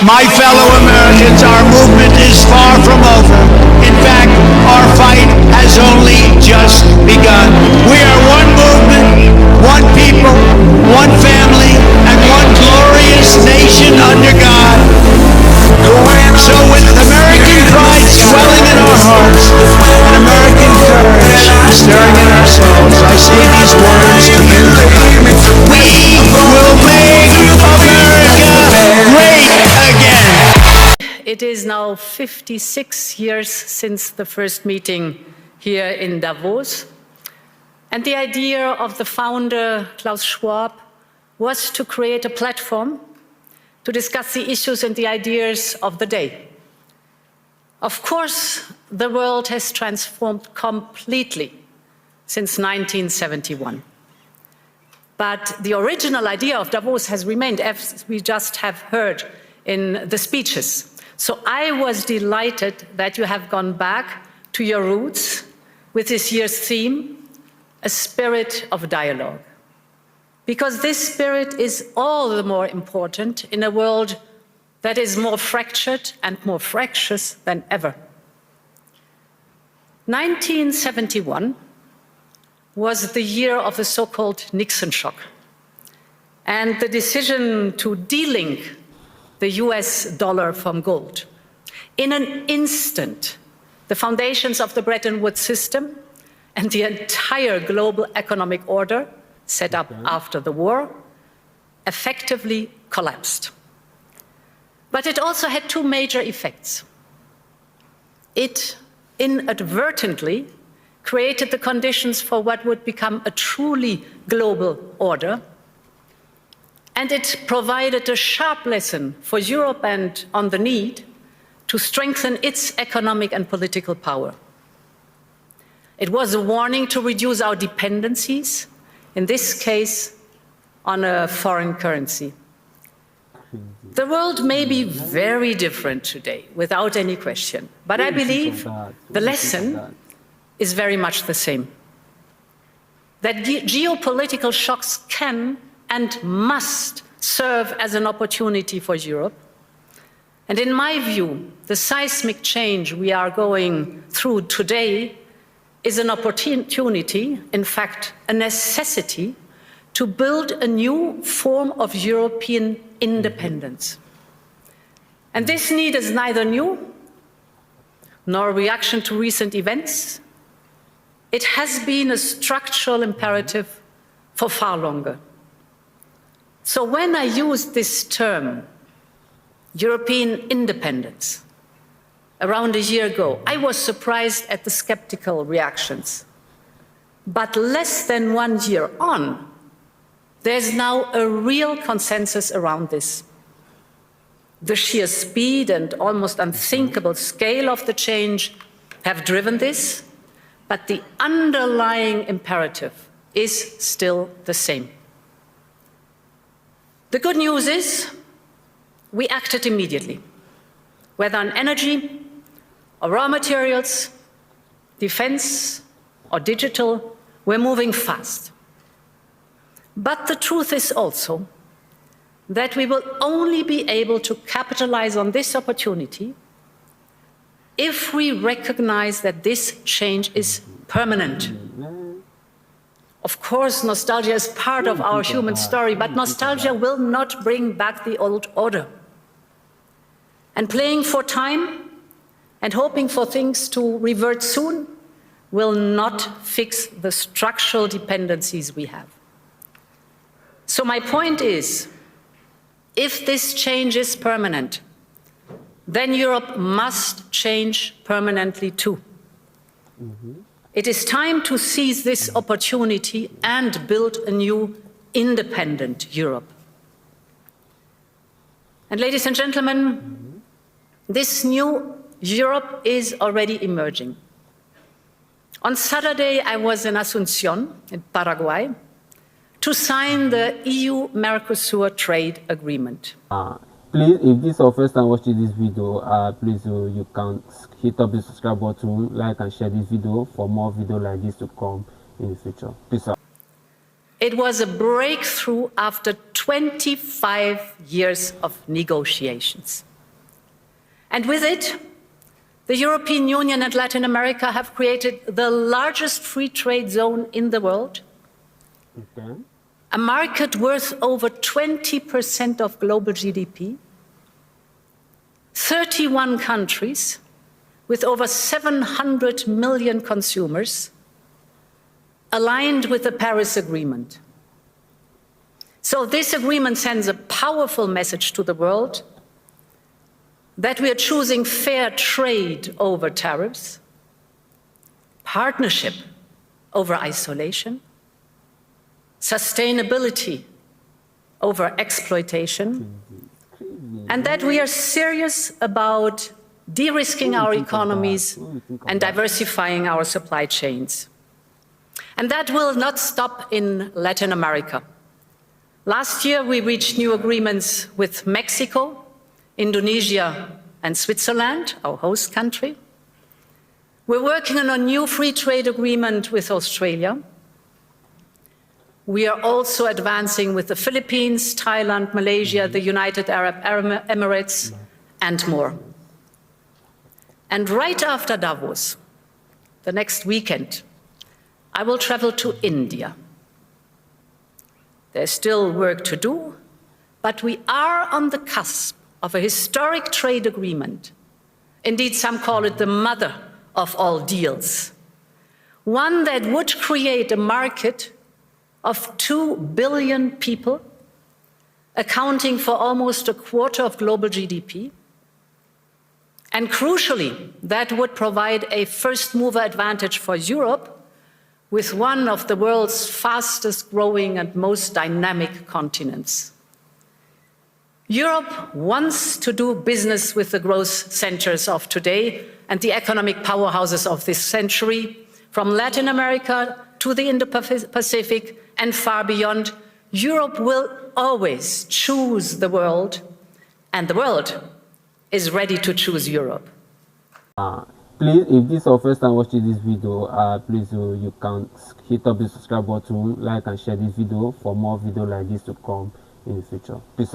My fellow Americans, our movement is far from over. In fact, our fight has only just begun. We are one movement, one people, one family, and one glorious nation under God. So with American pride swelling in our hearts and American courage stirring in our souls, I say these words to you. We will make America great again. It is now 56 years since the first meeting here in Davos. And the idea of the founder, Klaus Schwab, was to create a platform to discuss the issues and the ideas of the day. Of course, the world has transformed completely since 1971. But the original idea of Davos has remained, as we just have heard in the speeches. So I was delighted that you have gone back to your roots with this year's theme, a spirit of dialogue. Because this spirit is all the more important in a world that is more fractured and more fractious than ever. 1971 was the year of the so-called Nixon shock and the decision to delink the US dollar from gold. In an instant, the foundations of the Bretton Woods system and the entire global economic order set up after the war effectively collapsed. But it also had two major effects. It inadvertently created the conditions for what would become a truly global order, and it provided a sharp lesson for Europe and on the need to strengthen its economic and political power. It was a warning to reduce our dependencies, in this case, on a foreign currency. The world may be very different today, without any question, but I believe the lesson is very much the same. That geopolitical shocks can and must serve as an opportunity for Europe. And in my view, the seismic change we are going through today is an opportunity, in fact, a necessity, to build a new form of European independence. And this need is neither new nor a reaction to recent events. It has been a structural imperative for far longer. So when I use this term, European independence, around a year ago, I was surprised at the skeptical reactions. But less than 1 year on, there's now a real consensus around this. The sheer speed and almost unthinkable scale of the change have driven this, but the underlying imperative is still the same. The good news is we acted immediately, whether on energy, or raw materials, defense, or digital, we're moving fast. But the truth is also that we will only be able to capitalize on this opportunity if we recognize that this change is permanent. Of course, nostalgia is part of our human story, but nostalgia will not bring back the old order. And playing for time and hoping for things to revert soon will not fix the structural dependencies we have. So my point is, if this change is permanent, then Europe must change permanently too. It is time to seize this opportunity and build a new independent Europe. And ladies and gentlemen, this new Europe is already emerging. On Saturday, I was in Asunción, in Paraguay, to sign the EU-Mercosur trade agreement. Please, if this is your first time watching this video, please you can hit up the subscribe button, like and share this video for more videos like this to come in the future. Peace out. It was a breakthrough after 25 years of negotiations. And with it, the European Union and Latin America have created the largest free trade zone in the world, a market worth over 20% of global GDP, 31 countries with over 700 million consumers aligned with the Paris Agreement. So this agreement sends a powerful message to the world that we are choosing fair trade over tariffs, partnership over isolation, sustainability over exploitation, and that we are serious about de-risking our economies and diversifying our supply chains. And that will not stop in Latin America. Last year, we reached new agreements with Mexico, Indonesia, and Switzerland, our host country. We're working on a new free trade agreement with Australia. We are also advancing with the Philippines, Thailand, Malaysia, the United Arab Emirates, and more. And right after Davos, the next weekend, I will travel to India. There's still work to do, but we are on the cusp of a historic trade agreement. Indeed, some call it the mother of all deals. One that would create a market of 2 billion people, accounting for almost a quarter of global GDP. And crucially, that would provide a first-mover advantage for Europe, with one of the world's fastest growing and most dynamic continents. Europe wants to do business with the growth centers of today and the economic powerhouses of this century, from Latin America to the Indo-Pacific and far beyond. Europe will always choose the world, and the world is ready to choose Europe. Please, if this is your first time watching this video, please you can hit up the subscribe button, like and share this video for more videos like this to come in the future. Peace out.